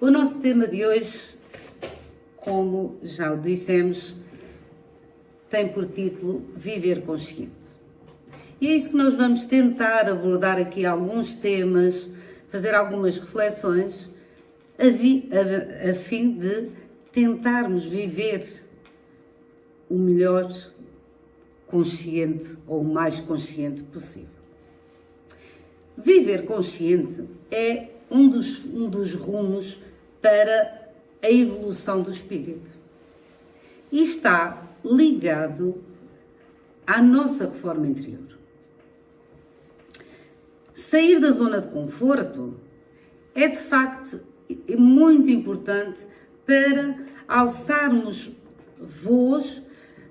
O nosso tema de hoje, como já o dissemos, tem por título Viver Consciente. E é isso que nós vamos tentar abordar aqui alguns temas, fazer algumas reflexões, a fim de tentarmos viver o melhor consciente ou o mais consciente possível. Viver consciente é um dos rumos para a evolução do espírito e está ligado à nossa reforma interior. Sair da zona de conforto é de facto muito importante para alçarmos voos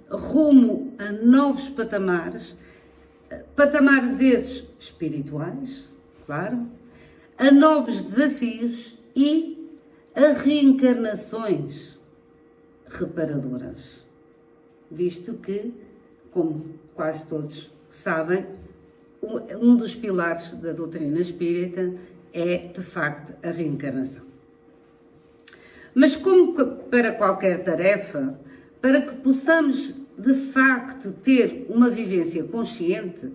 rumo a novos patamares esses espirituais, claro, a novos desafios e a reencarnações reparadoras, visto que, como quase todos sabem, um dos pilares da doutrina espírita é, de facto, a reencarnação. Mas como para qualquer tarefa, para que possamos, de facto, ter uma vivência consciente,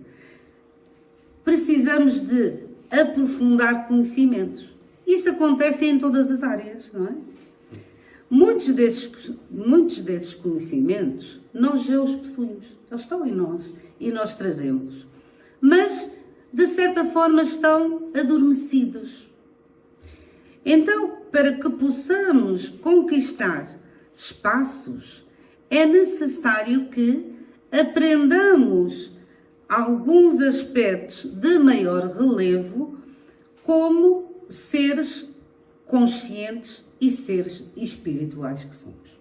precisamos de aprofundar conhecimentos. Isso acontece em todas as áreas, não é? Muitos desses conhecimentos, nós já os possuímos. Eles estão em nós e nós trazemos. Mas, de certa forma, estão adormecidos. Então, para que possamos conquistar espaços, é necessário que aprendamos alguns aspectos de maior relevo como seres conscientes e seres espirituais que somos.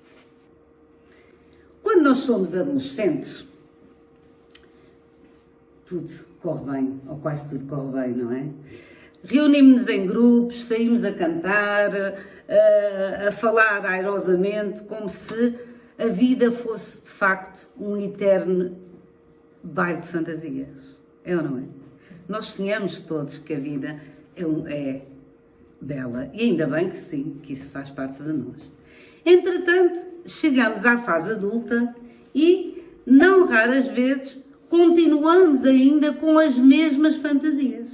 Quando nós somos adolescentes, tudo corre bem, ou quase tudo corre bem, não é? Reunimos-nos em grupos, saímos a cantar, a falar airosamente, como se a vida fosse, de facto, um eterno baile de fantasias. É ou não é? Nós sonhamos todos que a vida é bela. E ainda bem que sim, que isso faz parte de nós. Entretanto, chegamos à fase adulta e, não raras vezes, continuamos ainda com as mesmas fantasias.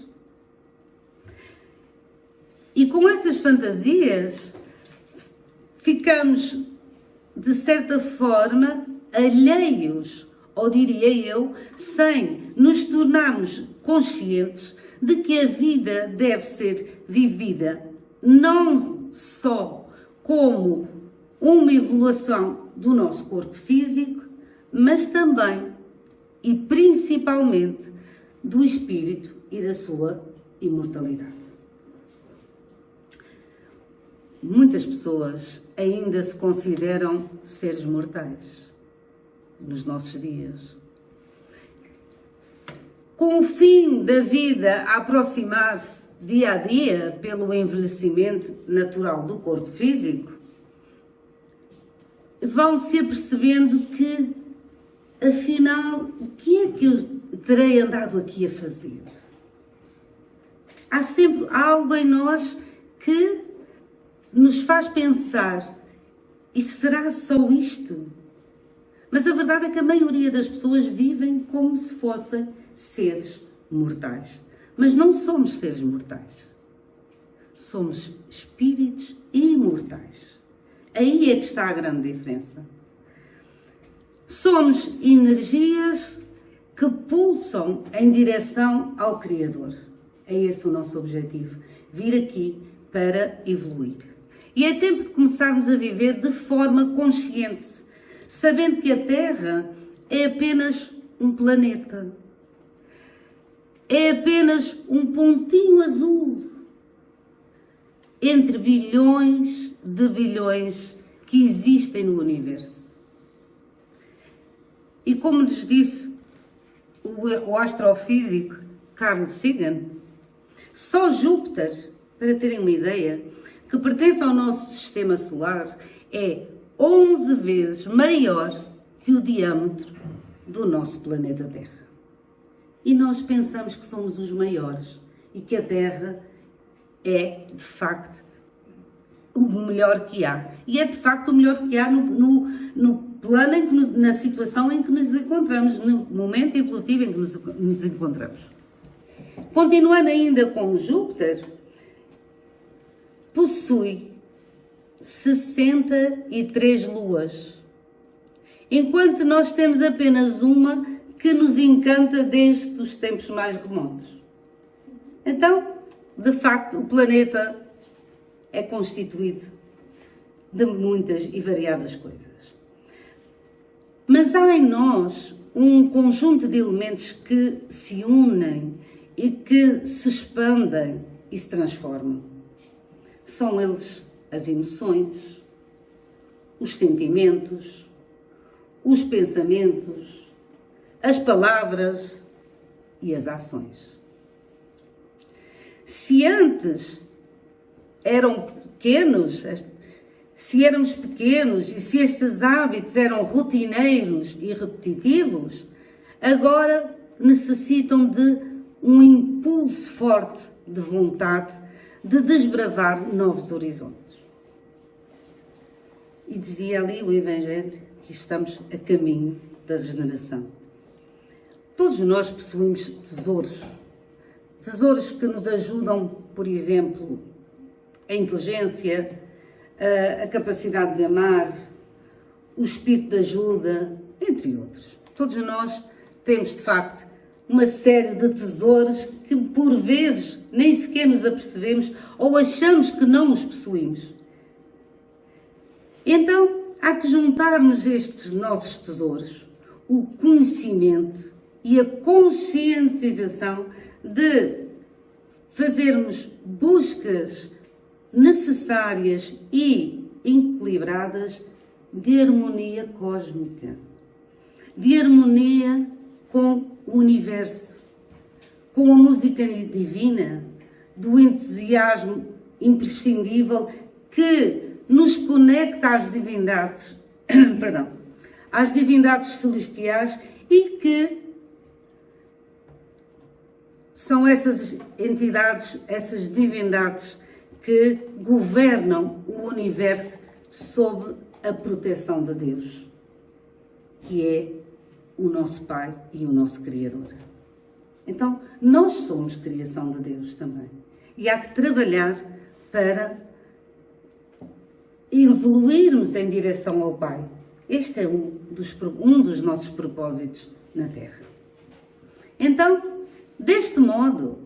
E com essas fantasias, ficamos, de certa forma, alheios, ou diria eu, sem nos tornarmos conscientes de que a vida deve ser vivida não só como uma evolução do nosso corpo físico, mas também e principalmente do espírito e da sua imortalidade. Muitas pessoas ainda se consideram seres mortais nos nossos dias. Com o fim da vida a aproximar-se dia a dia pelo envelhecimento natural do corpo físico, vão-se apercebendo que, afinal, o que é que eu terei andado aqui a fazer? Há sempre algo em nós que nos faz pensar, e será só isto? Mas a verdade é que a maioria das pessoas vivem como se fossem seres mortais. Mas não somos seres mortais. Somos espíritos imortais. Aí é que está a grande diferença. Somos energias que pulsam em direção ao Criador. É esse o nosso objetivo. Vir aqui para evoluir. E é tempo de começarmos a viver de forma consciente, sabendo que a Terra é apenas um planeta. É apenas um pontinho azul entre bilhões de bilhões que existem no universo. E como nos disse o astrofísico Carl Sagan, só Júpiter, para terem uma ideia, que pertence ao nosso sistema solar, é 11 vezes maior que o diâmetro do nosso planeta Terra. E nós pensamos que somos os maiores e que a Terra é, de facto, o melhor que há. E é de facto o melhor que há no plano, na situação em que nos encontramos, no momento evolutivo em que nos encontramos. Continuando ainda com Júpiter, possui 63 luas, enquanto nós temos apenas uma que nos encanta desde os tempos mais remotos. Então, de facto, o planeta é constituído de muitas e variadas coisas. Mas há em nós um conjunto de elementos que se unem e que se expandem e se transformam. São eles as emoções, os sentimentos, os pensamentos, as palavras e as ações. Se antes éramos pequenos e se estes hábitos eram rotineiros e repetitivos, agora necessitam de um impulso forte de vontade de desbravar novos horizontes. E dizia ali o Evangelho que estamos a caminho da regeneração. Todos nós possuímos tesouros que nos ajudam, por exemplo, a inteligência, a capacidade de amar, o espírito de ajuda, entre outros. Todos nós temos, de facto, uma série de tesouros que, por vezes, nem sequer nos apercebemos ou achamos que não os possuímos. Então, há que juntarmos estes nossos tesouros, o conhecimento e a conscientização de fazermos buscas necessárias e equilibradas de harmonia cósmica, de harmonia com o universo, com a música divina, do entusiasmo imprescindível que nos conecta às divindades, às divindades celestiais e que são essas entidades, essas divindades que governam o universo sob a proteção de Deus, que é o nosso Pai e o nosso Criador. Então, nós somos criação de Deus também. E há que trabalhar para evoluirmos em direção ao Pai. Este é um dos nossos propósitos na Terra. Então, deste modo,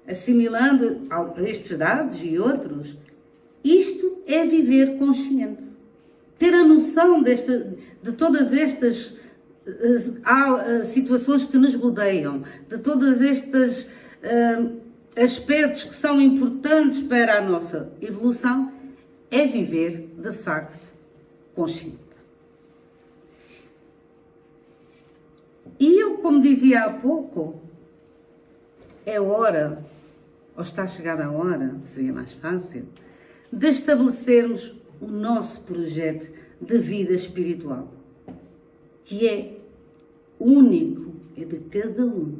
assimilando estes dados e outros, isto é viver consciente. Ter a noção de todas estas situações que nos rodeiam, de todos estes aspectos que são importantes para a nossa evolução, é viver, de facto, consciente. E eu, como dizia há pouco, é hora, ou está chegada a hora, seria mais fácil, de estabelecermos o nosso projeto de vida espiritual, que é único, é de cada um,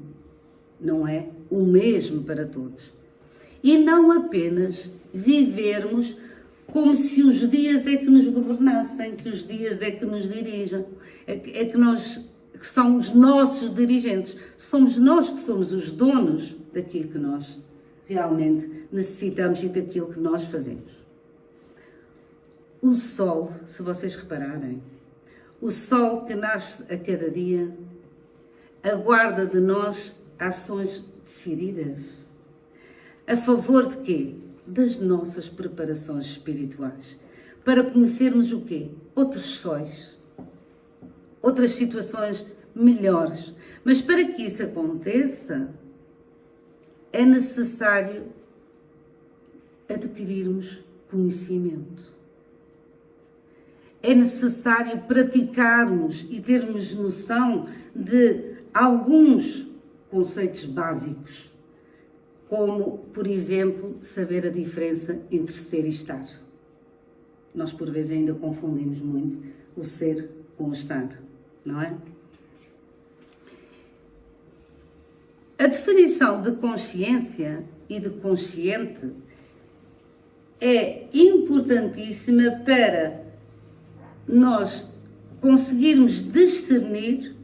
não é o mesmo para todos. E não apenas vivermos como se os dias é que nos governassem, que os dias é que nos dirigem, que são os nossos dirigentes. Somos nós que somos os donos daquilo que nós realmente necessitamos e daquilo que nós fazemos. O sol, se vocês repararem, o sol que nasce a cada dia, aguarda de nós ações decididas. A favor de quê? Das nossas preparações espirituais. Para conhecermos o quê? Outros sóis. Outras situações melhores. Mas para que isso aconteça, é necessário adquirirmos conhecimento. É necessário praticarmos e termos noção de alguns conceitos básicos, como, por exemplo, saber a diferença entre ser e estar. Nós, por vezes, ainda confundimos muito o ser com o estar, não é? A definição de consciência e de consciente é importantíssima para nós conseguirmos discernir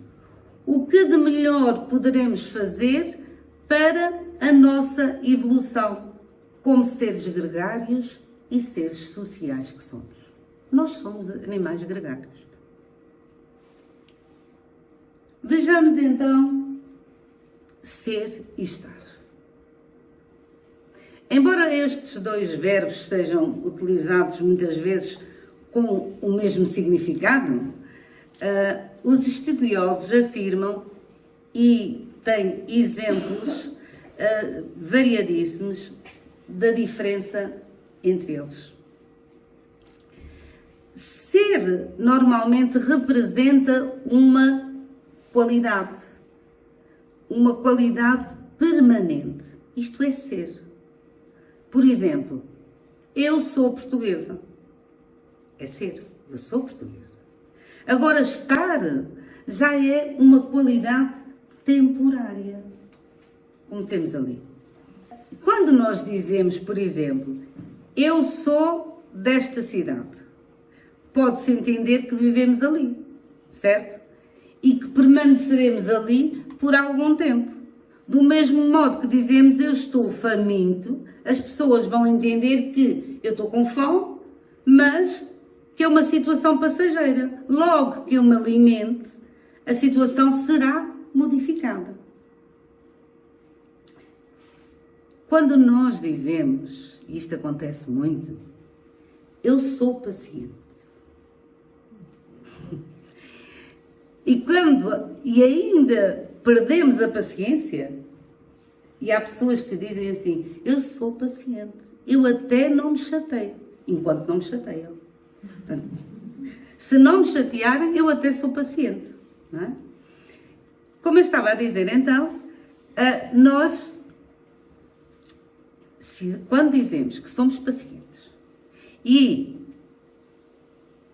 o que de melhor poderemos fazer para a nossa evolução como seres gregários e seres sociais que somos. Nós somos animais gregários. Vejamos então ser e estar. Embora estes dois verbos sejam utilizados muitas vezes com o mesmo significado, os estudiosos afirmam, e têm exemplos variadíssimos da diferença entre eles. Ser normalmente representa uma qualidade permanente. Isto é ser. Por exemplo, eu sou portuguesa. É ser. Eu sou portuguesa. Agora, estar já é uma qualidade temporária, como temos ali. Quando nós dizemos, por exemplo, eu sou desta cidade, pode-se entender que vivemos ali, certo? E que permaneceremos ali por algum tempo. Do mesmo modo que dizemos eu estou faminto, as pessoas vão entender que eu estou com fome, mas que é uma situação passageira. Logo que eu me alimente, a situação será modificada. Quando nós dizemos, e isto acontece muito, eu sou paciente. E ainda perdemos a paciência, e há pessoas que dizem assim, eu sou paciente, eu até não me chateio, enquanto não me chateiam. Portanto, se não me chatearem, eu até sou paciente. Não é? Como eu estava a dizer, então, nós, quando dizemos que somos pacientes e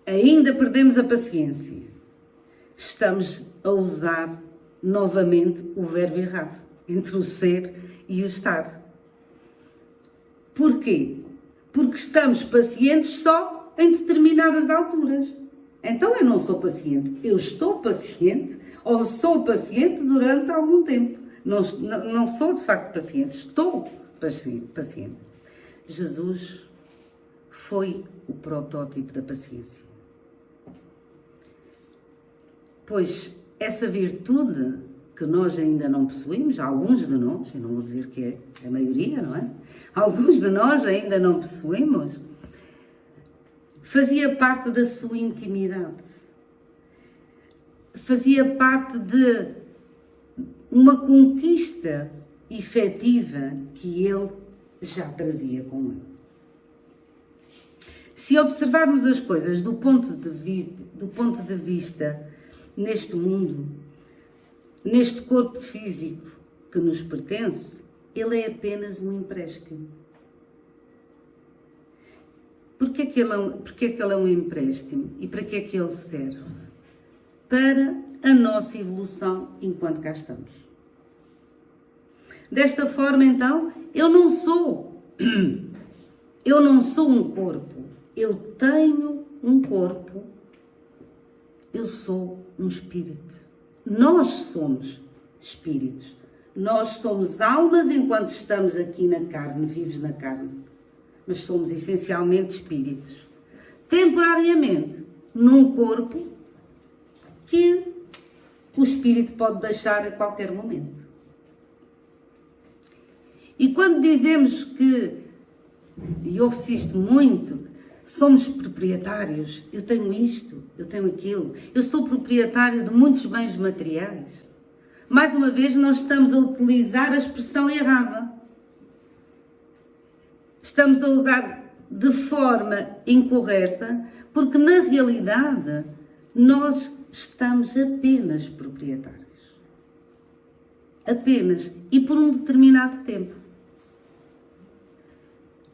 ainda perdemos a paciência, estamos a usar novamente o verbo errado, entre o ser e o estar. Porquê? Porque estamos pacientes só em determinadas alturas. Então eu não sou paciente, eu estou paciente ou sou paciente durante algum tempo. Não sou de facto paciente, estou paciente. Jesus foi o protótipo da paciência. Pois essa virtude que nós ainda não possuímos, alguns de nós, eu não vou dizer que é a maioria, não é? Alguns de nós ainda não possuímos, fazia parte da sua intimidade. Fazia parte de uma conquista efetiva que ele já trazia com ele. Se observarmos as coisas do ponto de vista neste mundo, neste corpo físico que nos pertence, ele é apenas um empréstimo. Porquê que ele é um empréstimo? E para que é que ele serve? Para a nossa evolução enquanto cá estamos. Desta forma, então, eu não sou um corpo. Eu tenho um corpo. Eu sou um espírito. Nós somos espíritos. Nós somos almas enquanto estamos aqui na carne, vivos na carne. Mas somos essencialmente espíritos. Temporariamente, num corpo que o espírito pode deixar a qualquer momento. E quando dizemos que, e ouve-se isto muito, somos proprietários, eu tenho isto, eu tenho aquilo, eu sou proprietário de muitos bens materiais. Mais uma vez, nós estamos a utilizar a expressão errada. Estamos a usar de forma incorreta, porque na realidade nós estamos apenas proprietários. Apenas. E por um determinado tempo.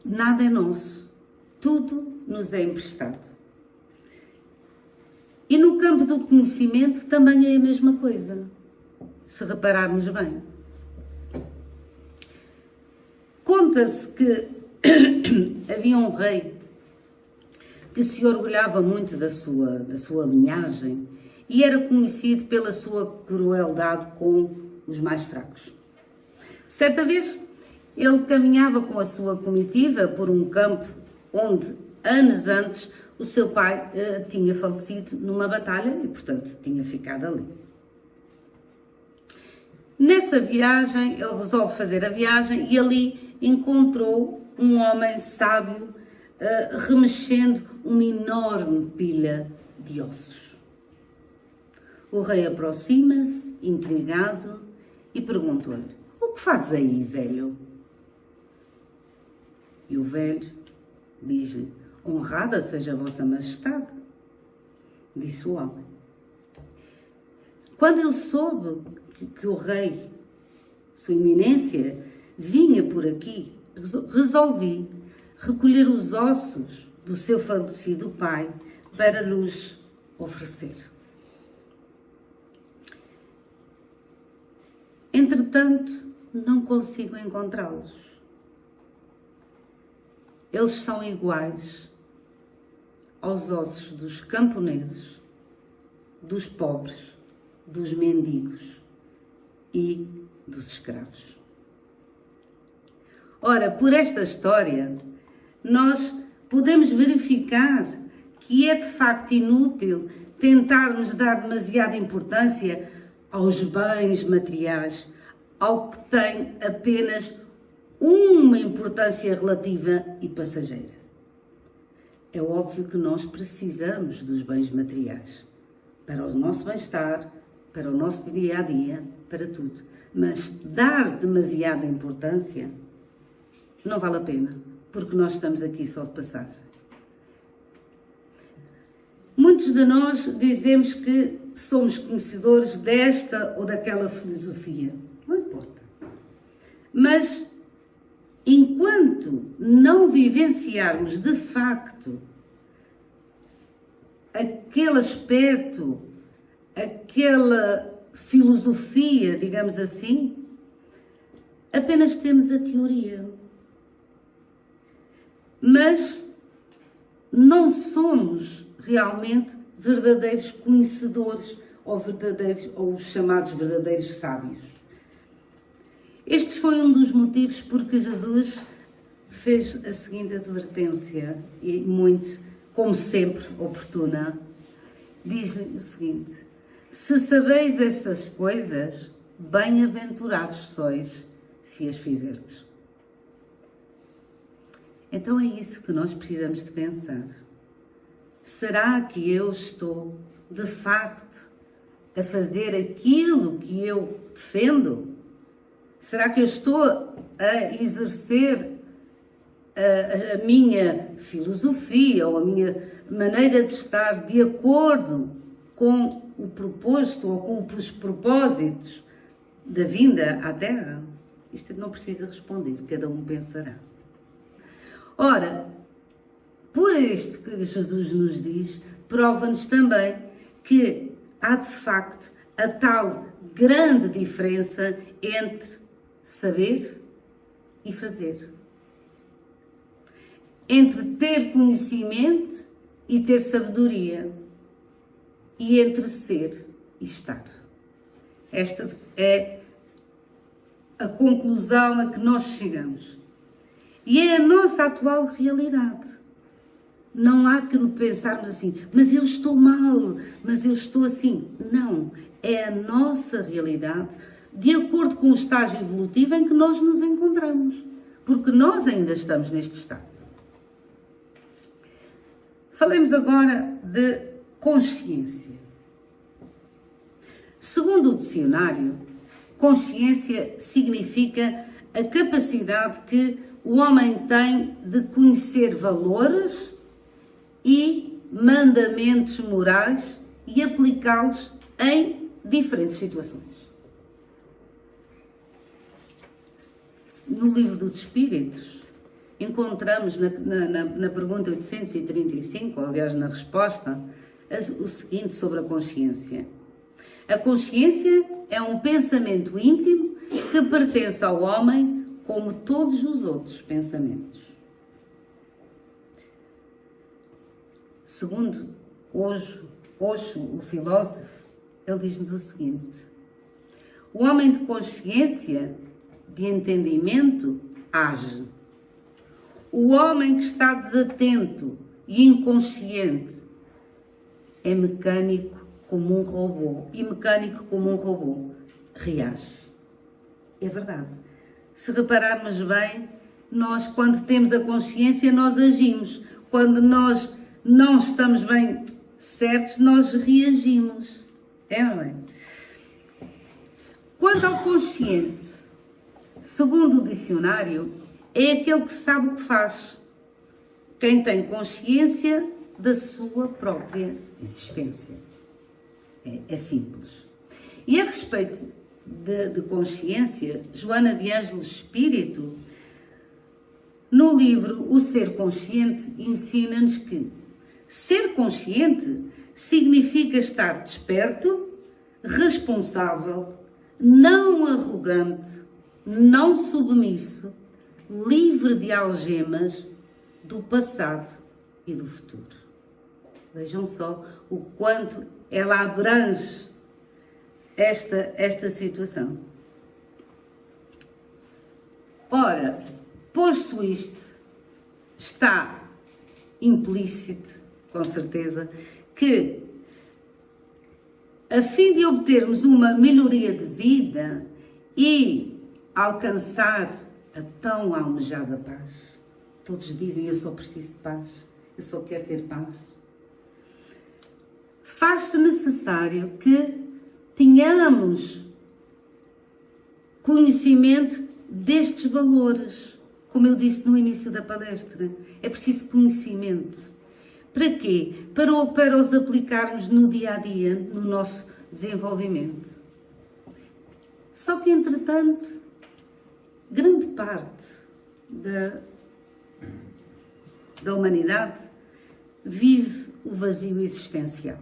Nada é nosso. Tudo nos é emprestado. E no campo do conhecimento também é a mesma coisa, se repararmos bem. Conta-se que havia um rei que se orgulhava muito da sua linhagem e era conhecido pela sua crueldade com os mais fracos. Certa vez, ele caminhava com a sua comitiva por um campo onde, anos antes, o seu pai tinha falecido numa batalha e, portanto, tinha ficado ali. Nessa viagem, ele resolve fazer a viagem e ali encontrou um homem sábio remexendo uma enorme pilha de ossos. O rei aproxima-se, intrigado, e perguntou-lhe: "O que fazes aí, velho?" E o velho diz-lhe: "Honrada seja a vossa majestade", disse o homem. Quando eu soube que o rei, sua eminência, vinha por aqui, resolvi recolher os ossos do seu falecido pai para lhes oferecer. Entretanto, não consigo encontrá-los. Eles são iguais aos ossos dos camponeses, dos pobres, dos mendigos e dos escravos. Ora, por esta história, nós podemos verificar que é de facto inútil tentarmos dar demasiada importância aos bens materiais, ao que tem apenas uma importância relativa e passageira. É óbvio que nós precisamos dos bens materiais para o nosso bem-estar, para o nosso dia-a-dia, para tudo. Mas dar demasiada importância não vale a pena, porque nós estamos aqui só de passagem. Muitos de nós dizemos que somos conhecedores desta ou daquela filosofia. Não importa. Mas, enquanto não vivenciarmos de facto aquele aspecto, aquela filosofia, digamos assim, apenas temos a teoria. Mas não somos realmente verdadeiros conhecedores ou os chamados verdadeiros sábios. Este foi um dos motivos porque Jesus fez a seguinte advertência, e muito, como sempre, oportuna. Diz-lhe o seguinte: "Se sabeis essas coisas, bem-aventurados sois se as fizerdes." Então é isso que nós precisamos de pensar. Será que eu estou, de facto, a fazer aquilo que eu defendo? Será que eu estou a exercer a minha filosofia ou a minha maneira de estar de acordo com o proposto ou com os propósitos da vinda à Terra? Isto não precisa responder, cada um pensará. Ora, por isto que Jesus nos diz, prova-nos também que há de facto a tal grande diferença entre saber e fazer. Entre ter conhecimento e ter sabedoria. E entre ser e estar. Esta é a conclusão a que nós chegamos. E é a nossa atual realidade. Não há que pensarmos assim, mas eu estou mal, mas eu estou assim. Não, é a nossa realidade de acordo com o estágio evolutivo em que nós nos encontramos. Porque nós ainda estamos neste estado. Falemos agora de consciência. Segundo o dicionário, consciência significa a capacidade que o homem tem de conhecer valores e mandamentos morais e aplicá-los em diferentes situações. No Livro dos Espíritos, encontramos na pergunta 835, ou aliás na resposta, o seguinte sobre a consciência. A consciência é um pensamento íntimo que pertence ao homem como todos os outros pensamentos. segundo Osho, o filósofo, ele diz-nos o seguinte: o homem de consciência, de entendimento, age. O homem que está desatento e inconsciente é mecânico como um robô. E mecânico como um robô reage. É verdade. Se repararmos bem, nós, quando temos a consciência, nós agimos. Quando nós não estamos bem certos, nós reagimos. É, não é? Quanto ao consciente, segundo o dicionário, é aquele que sabe o que faz. Quem tem consciência da sua própria existência. É simples. E a respeito de consciência, Joana de Ângeles Espírito, no livro O Ser Consciente, ensina-nos que ser consciente significa estar desperto, responsável, não arrogante, não submisso, livre de algemas do passado e do futuro. Vejam só o quanto ela abrange esta situação. Ora, posto isto, está implícito, com certeza, que a fim de obtermos uma melhoria de vida e alcançar a tão almejada paz, todos dizem: eu só preciso de paz, eu só quero ter paz. Faz-se necessário que tenhamos conhecimento destes valores. Como eu disse no início da palestra, é preciso conhecimento. Para quê? Para os aplicarmos no dia a dia, no nosso desenvolvimento. Só que, entretanto, grande parte da humanidade vive o vazio existencial.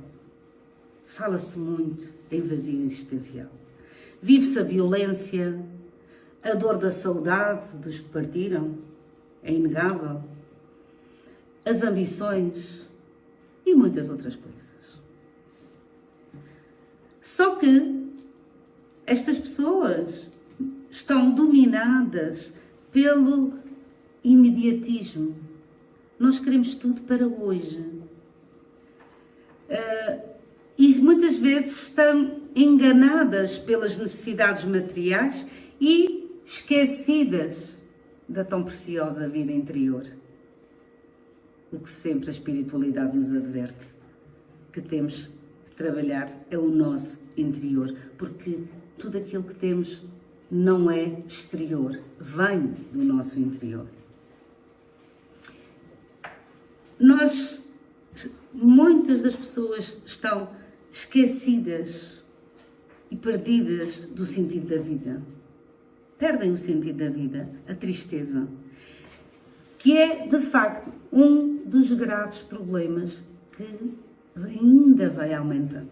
Fala-se muito em vazio existencial. Vive-se a violência, a dor da saudade dos que partiram, é inegável, as ambições e muitas outras coisas. Só que estas pessoas estão dominadas pelo imediatismo. Nós queremos tudo para hoje. E muitas vezes estão enganadas pelas necessidades materiais e esquecidas da tão preciosa vida interior. O que sempre a espiritualidade nos adverte, que temos que trabalhar é o nosso interior, porque tudo aquilo que temos não é exterior, vem do nosso interior. Muitas das pessoas estão esquecidas e perdidas do sentido da vida. Perdem o sentido da vida, a tristeza, que é, de facto, um dos graves problemas que ainda vai aumentando.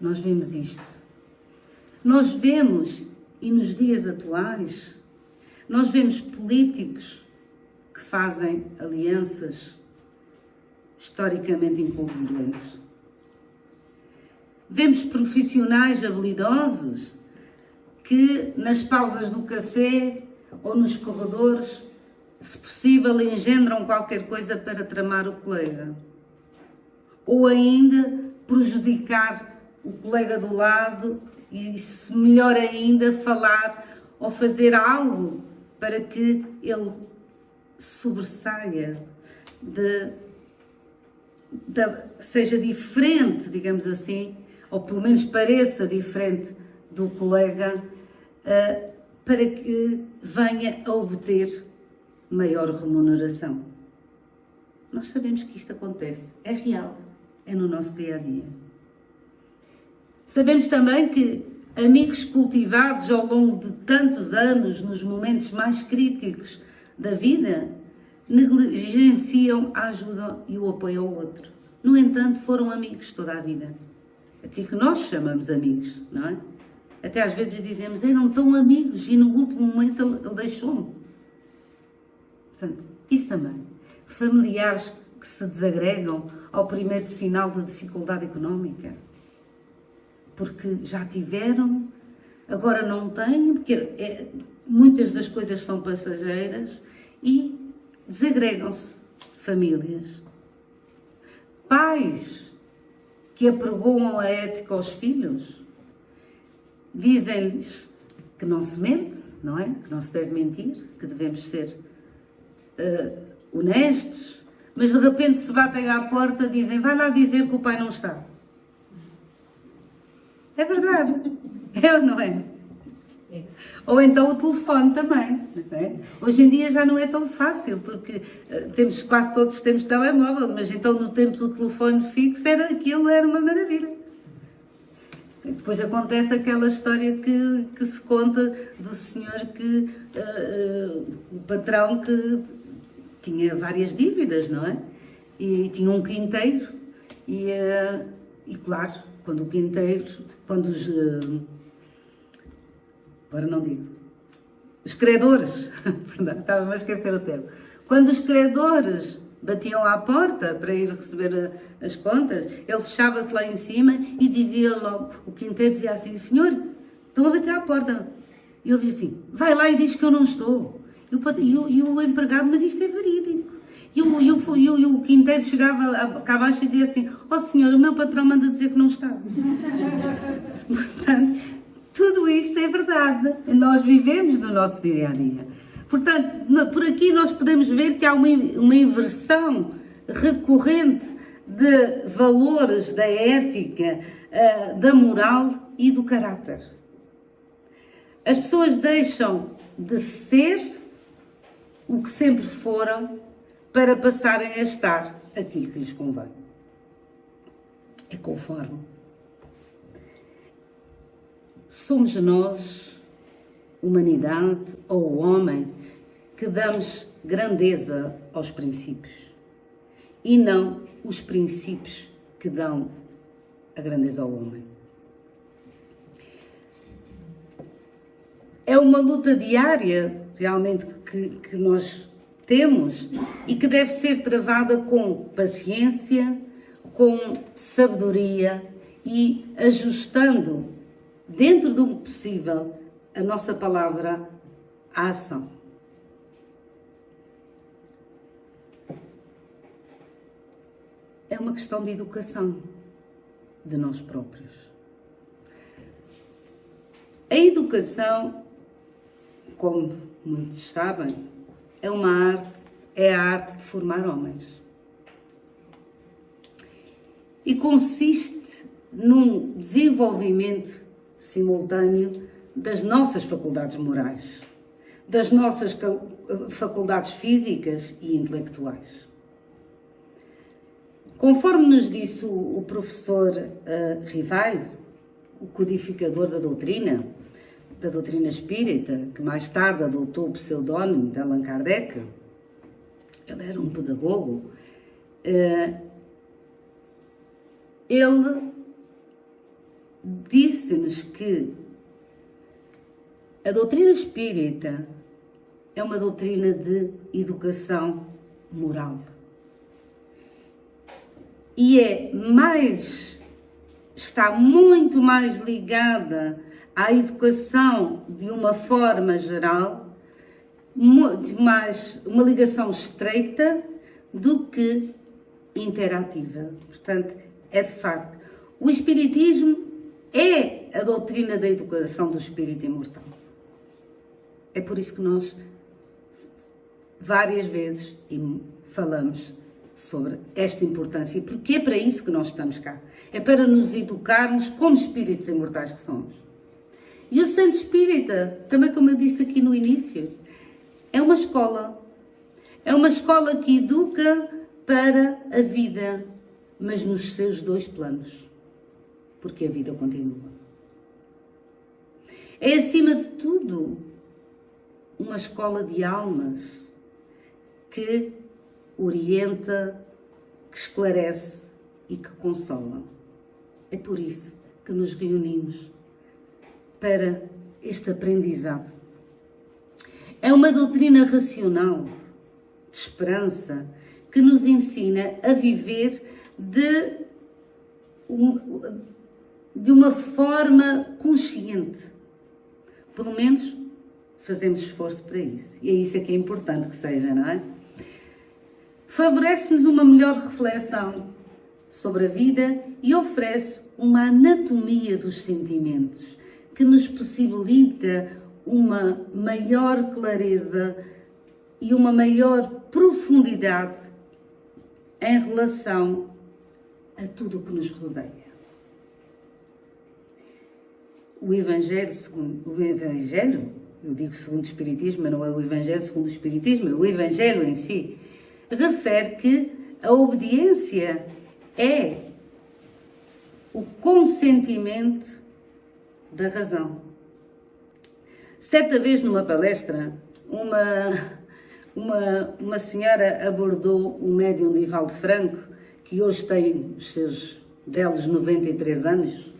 Nós vemos isto. Nós vemos, e nos dias atuais, nós vemos políticos que fazem alianças historicamente incongruentes. Vemos profissionais habilidosos que, nas pausas do café ou nos corredores, se possível, engendram qualquer coisa para tramar o colega. Ou ainda prejudicar o colega do lado e, se melhor ainda, falar ou fazer algo para que ele sobressaia, seja diferente, digamos assim, ou pelo menos pareça diferente do colega, para que venha a obter maior remuneração. Nós sabemos que isto acontece, é real, é no nosso dia-a-dia. Sabemos também que amigos cultivados ao longo de tantos anos, nos momentos mais críticos da vida, negligenciam a ajuda e o apoio ao outro. No entanto, foram amigos toda a vida. Aquilo que nós chamamos amigos, não é? Até às vezes dizemos: eram tão amigos e no último momento ele deixou-me. Portanto, isso também. Familiares que se desagregam ao primeiro sinal de dificuldade económica. Porque já tiveram, agora não têm, porque muitas das coisas são passageiras e desagregam-se famílias. Pais que apregoam a ética aos filhos, dizem-lhes que não se mente, não é? Que não se deve mentir, que devemos ser honestos, mas de repente se batem à porta e dizem, vai lá dizer que o pai não está. É verdade, é ou não é? Ou então o telefone também. Não é? Hoje em dia já não é tão fácil, porque quase todos temos telemóvel, mas então no tempo do telefone fixo aquilo era uma maravilha. E depois acontece aquela história que se conta do senhor o patrão que tinha várias dívidas, não é? E tinha um quinteiro e claro, quando os credores, perdão, estava a esquecer o termo, quando os credores batiam à porta para ir receber as contas, ele fechava-se lá em cima e dizia logo, o quinteiro dizia assim, senhor, estão a bater à porta. E ele dizia assim, vai lá e diz que eu não estou. E o empregado, mas isto é verídico. E o quinteiro chegava cá abaixo e dizia assim, senhor, o meu patrão manda dizer que não está. Portanto, tudo isto é verdade. Nós vivemos no nosso dia-a-dia. Portanto, por aqui nós podemos ver que há uma inversão recorrente de valores da ética, da moral e do caráter. As pessoas deixam de ser o que sempre foram para passarem a estar aquilo que lhes convém. É conforme. Somos nós, humanidade ou homem, que damos grandeza aos princípios e não os princípios que dão a grandeza ao homem. É uma luta diária, realmente, que nós temos e que deve ser travada com paciência, com sabedoria e ajustando, dentro do possível, a nossa palavra à ação. É uma questão de educação de nós próprios. A educação, como muitos sabem, é a arte de formar homens. E consiste num desenvolvimento simultâneo das nossas faculdades morais, das nossas faculdades físicas e intelectuais. Conforme nos disse o professor Rivaio, o codificador da doutrina espírita, que mais tarde adotou o pseudónimo de Allan Kardec, ele era um pedagogo, ele disse-nos que a doutrina espírita é uma doutrina de educação moral. E está muito mais ligada à educação de uma forma geral, uma ligação estreita do que interativa. Portanto, é de facto, o Espiritismo é a doutrina da educação do espírito imortal. É por isso que nós várias vezes falamos sobre esta importância, porque é para isso que nós estamos cá. É para nos educarmos como espíritos imortais que somos. E o Centro Espírita, também como eu disse aqui no início, é uma escola. É uma escola que educa para a vida, mas nos seus dois planos, porque a vida continua. É, acima de tudo, uma escola de almas que orienta, que esclarece e que consola. É por isso que nos reunimos para este aprendizado. É uma doutrina racional, de esperança, que nos ensina a viver de uma forma consciente. Pelo menos fazemos esforço para isso. E é isso que é importante que seja, não é? Favorece-nos uma melhor reflexão sobre a vida e oferece uma anatomia dos sentimentos que nos possibilita uma maior clareza e uma maior profundidade em relação a tudo o que nos rodeia. O Evangelho, eu digo segundo o Espiritismo, mas não é o Evangelho segundo o Espiritismo, é o Evangelho em si, refere que a obediência é o consentimento da razão. Certa vez numa palestra, uma senhora abordou o médium Divaldo Franco, que hoje tem os seus belos 93 anos,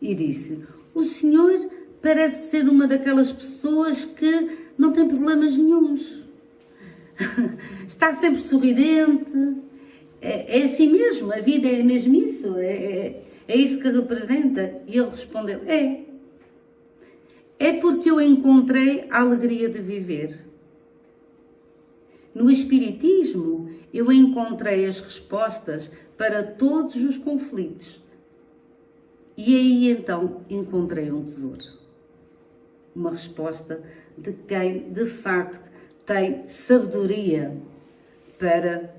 e disse: o senhor parece ser uma daquelas pessoas que não tem problemas nenhuns. Está sempre sorridente. É assim mesmo, a vida é mesmo isso, é isso que representa. E ele respondeu: é porque eu encontrei a alegria de viver. No Espiritismo, eu encontrei as respostas para todos os conflitos. E aí então encontrei um tesouro. Uma resposta de quem de facto tem sabedoria para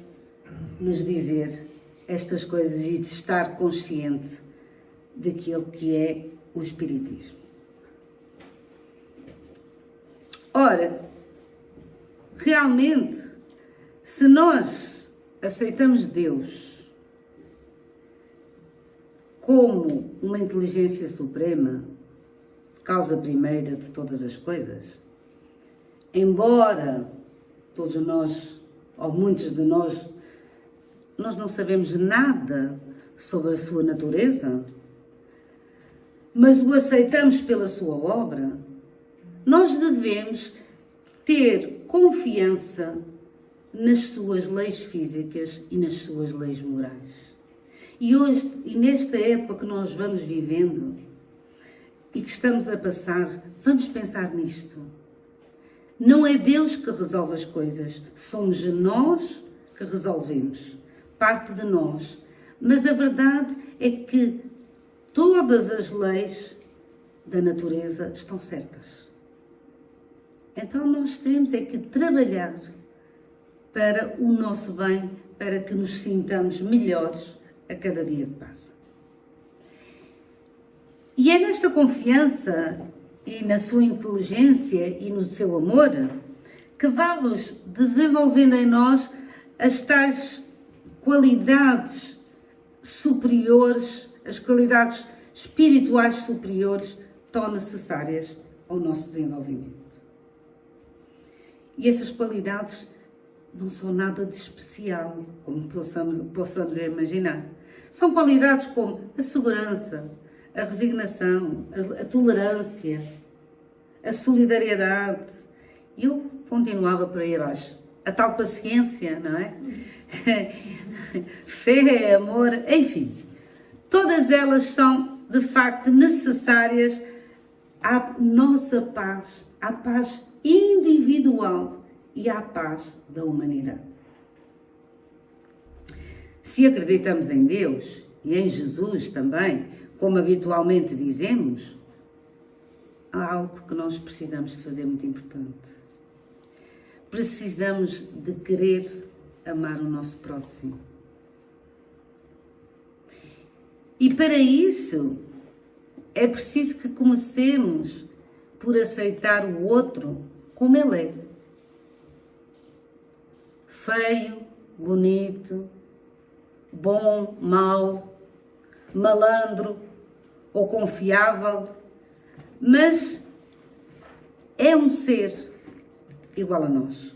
nos dizer estas coisas e de estar consciente daquilo que é o Espiritismo. Ora, realmente, se nós aceitamos Deus como uma inteligência suprema, causa primeira de todas as coisas, embora todos nós, ou muitos de nós, não sabemos nada sobre a sua natureza, mas o aceitamos pela sua obra, nós devemos ter confiança nas suas leis físicas e nas suas leis morais. E hoje, e nesta época que nós vamos vivendo e que estamos a passar, vamos pensar nisto. Não é Deus que resolve as coisas, somos nós que resolvemos, parte de nós. Mas a verdade é que todas as leis da natureza estão certas. Então nós temos é que trabalhar para o nosso bem, para que nos sintamos melhores a cada dia que passa. E é nesta confiança e na sua inteligência e no seu amor que vamos desenvolvendo em nós as tais qualidades superiores, as qualidades espirituais superiores tão necessárias ao nosso desenvolvimento. E essas qualidades não são nada de especial, como possamos imaginar. São qualidades como a segurança, a resignação, a tolerância, a solidariedade. E eu continuava por aí abaixo. A tal paciência, não é? Fé, amor, enfim. Todas elas são, de facto, necessárias à nossa paz, à paz individual e à paz da humanidade. Se acreditamos em Deus e em Jesus também, como habitualmente dizemos, há algo que nós precisamos de fazer muito importante. Precisamos de querer amar o nosso próximo. E para isso é preciso que comecemos por aceitar o outro como ele é. Feio, bonito, bom, mau, malandro ou confiável, mas é um ser igual a nós.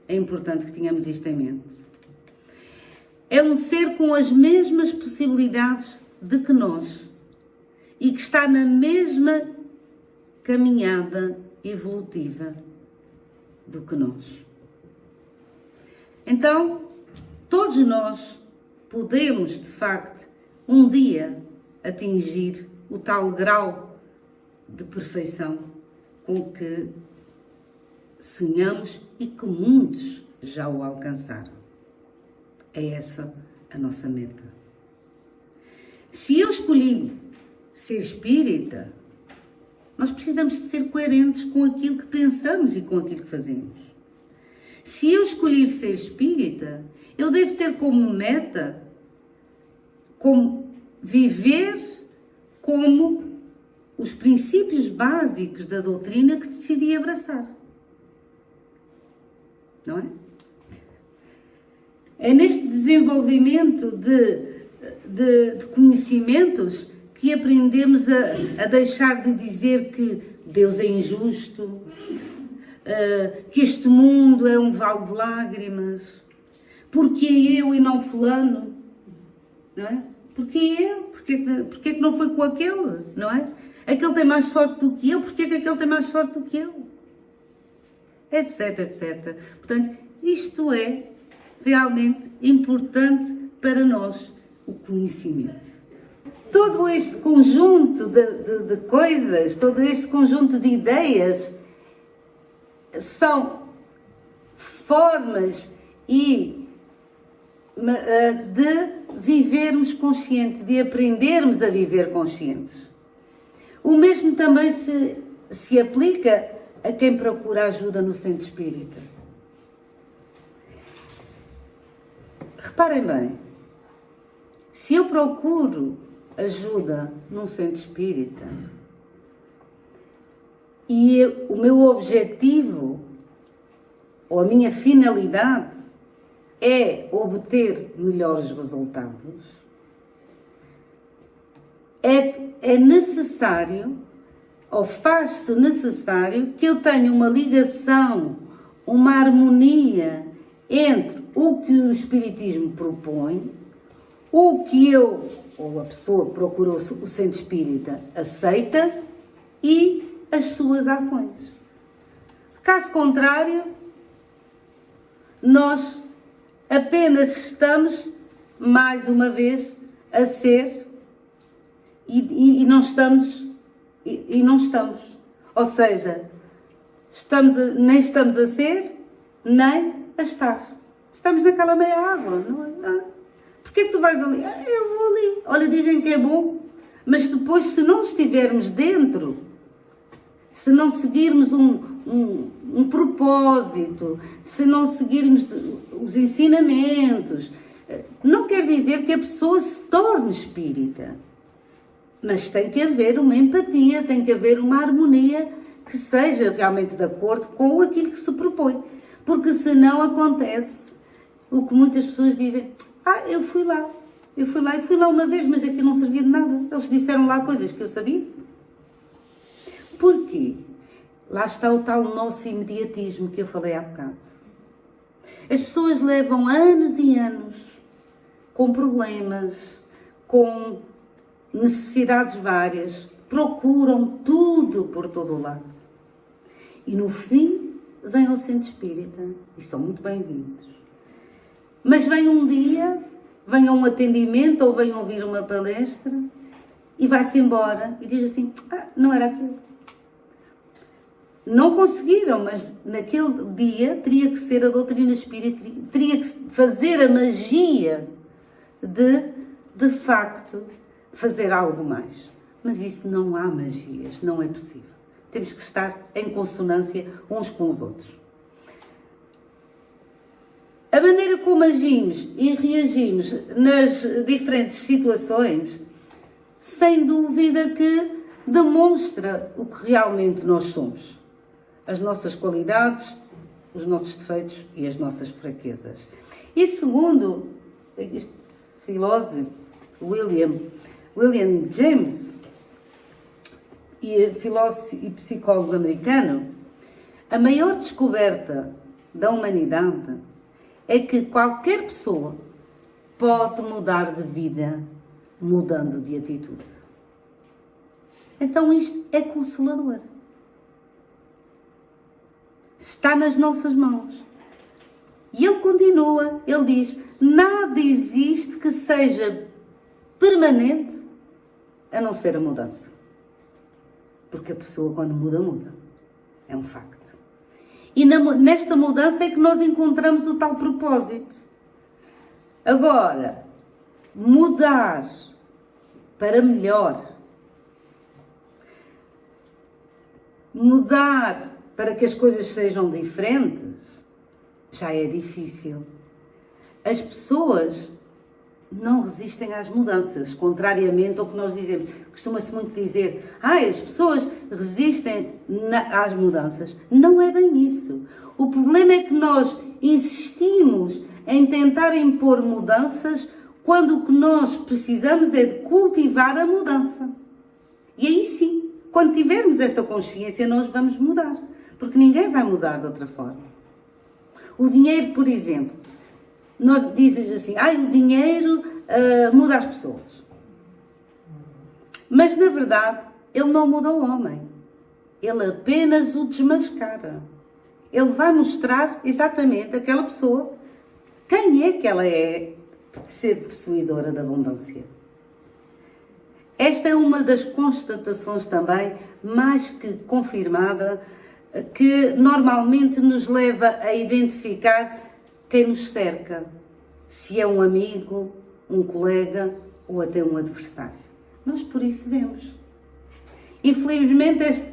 É importante que tenhamos isto em mente. É um ser com as mesmas possibilidades de que nós e que está na mesma caminhada evolutiva do que nós. Então, todos nós podemos, de facto, um dia atingir o tal grau de perfeição com que sonhamos e que muitos já o alcançaram. É essa a nossa meta. Se eu escolhi ser espírita, nós precisamos de ser coerentes com aquilo que pensamos e com aquilo que fazemos. Se eu escolher ser espírita, eu devo ter como meta como viver como os princípios básicos da doutrina que decidi abraçar. Não é? É neste desenvolvimento de conhecimentos que aprendemos a deixar de dizer que Deus é injusto, que este mundo é um vale de lágrimas, porque eu e não fulano, não é? Porque eu, porque que não foi com aquele, não é? Aquele tem mais sorte do que eu, porque que aquele tem mais sorte do que eu? Etc, etc. Portanto, isto é realmente importante para nós, o conhecimento. Todo este conjunto de coisas, todo este conjunto de ideias são formas de vivermos consciente, de aprendermos a viver conscientes. O mesmo também se aplica a quem procura ajuda no centro espírita. Reparem bem, se eu procuro ajuda num centro espírita e o meu objetivo ou a minha finalidade é obter melhores resultados, é necessário, ou faz-se necessário, que eu tenha uma ligação, uma harmonia entre o que o Espiritismo propõe, o que eu, ou a pessoa que procurou o centro espírita, aceita e as suas ações. Caso contrário, nós apenas estamos, mais uma vez, a ser e não estamos. E não estamos. Ou seja, nem estamos a ser, nem a estar. Estamos naquela meia água, não é? Porquê que tu vais ali? Eu vou ali. Olha, dizem que é bom. Mas depois, se não estivermos dentro, se não seguirmos um propósito, se não seguirmos os ensinamentos, não quer dizer que a pessoa se torne espírita. Mas tem que haver uma empatia, tem que haver uma harmonia que seja realmente de acordo com aquilo que se propõe. Porque senão acontece o que muitas pessoas dizem: eu fui lá uma vez, mas aquilo não servia de nada. Eles disseram lá coisas que eu sabia. Porquê? Lá está o tal nosso imediatismo que eu falei há bocado. As pessoas levam anos e anos com problemas, com necessidades várias, procuram tudo por todo o lado. E no fim, vêm ao centro espírita e são muito bem-vindos. Mas vem um dia, vem a um atendimento ou vem ouvir uma palestra e vai-se embora e diz assim: não era aquilo. Não conseguiram, mas naquele dia teria que ser a doutrina espírita, teria que fazer a magia de facto, fazer algo mais. Mas isso não há magias, não é possível. Temos que estar em consonância uns com os outros. A maneira como agimos e reagimos nas diferentes situações, sem dúvida que demonstra o que realmente nós somos. As nossas qualidades, os nossos defeitos e as nossas fraquezas. E segundo este filósofo, William James, filósofo e psicólogo americano, a maior descoberta da humanidade é que qualquer pessoa pode mudar de vida mudando de atitude. Então isto é consolador. Está nas nossas mãos. E ele continua, ele diz, nada existe que seja permanente a não ser a mudança. Porque a pessoa quando muda, muda. É um facto. E nesta mudança é que nós encontramos o tal propósito. Agora, mudar para melhor, mudar para que as coisas sejam diferentes, já é difícil. As pessoas não resistem às mudanças, contrariamente ao que nós dizemos. Costuma-se muito dizer, as pessoas resistem às mudanças. Não é bem isso. O problema é que nós insistimos em tentar impor mudanças quando o que nós precisamos é de cultivar a mudança. E aí sim, quando tivermos essa consciência, nós vamos mudar. Porque ninguém vai mudar de outra forma. O dinheiro, por exemplo, nós dizemos assim, o dinheiro muda as pessoas. Mas, na verdade, ele não muda o homem. Ele apenas o desmascara. Ele vai mostrar exatamente àquela pessoa quem é que ela é de ser possuidora da abundância. Esta é uma das constatações também, mais que confirmada, que normalmente nos leva a identificar quem nos cerca. Se é um amigo, um colega ou até um adversário. Nós por isso vemos. Infelizmente,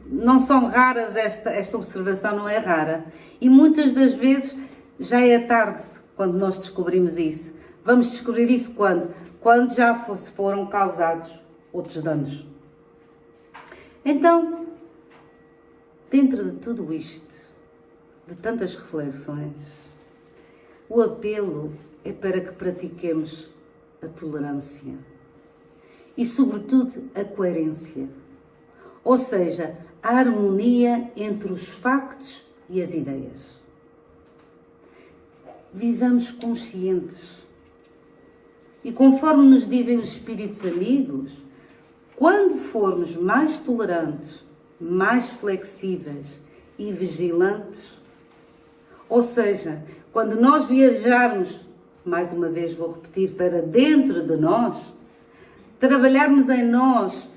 não são raras, esta observação não é rara. E muitas das vezes já é tarde quando nós descobrimos isso. Vamos descobrir isso quando? Quando já foram causados outros danos. Então, dentro de tudo isto, de tantas reflexões, o apelo é para que pratiquemos a tolerância e, sobretudo, a coerência. Ou seja, a harmonia entre os factos e as ideias. Vivamos conscientes. E conforme nos dizem os espíritos amigos, quando formos mais tolerantes, mais flexíveis e vigilantes, ou seja, quando nós viajarmos, mais uma vez vou repetir, para dentro de nós, trabalharmos em nós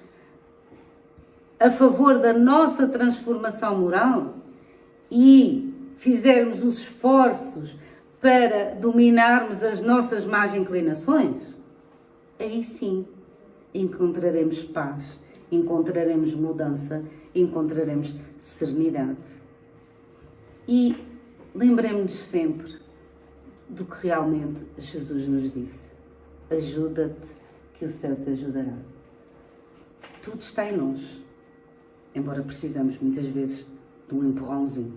a favor da nossa transformação moral e fizermos os esforços para dominarmos as nossas más inclinações, aí sim encontraremos paz, encontraremos mudança, encontraremos serenidade. E lembremos-nos sempre do que realmente Jesus nos disse. Ajuda-te, que o céu te ajudará. Tudo está em nós, embora precisamos muitas vezes de um empurrãozinho.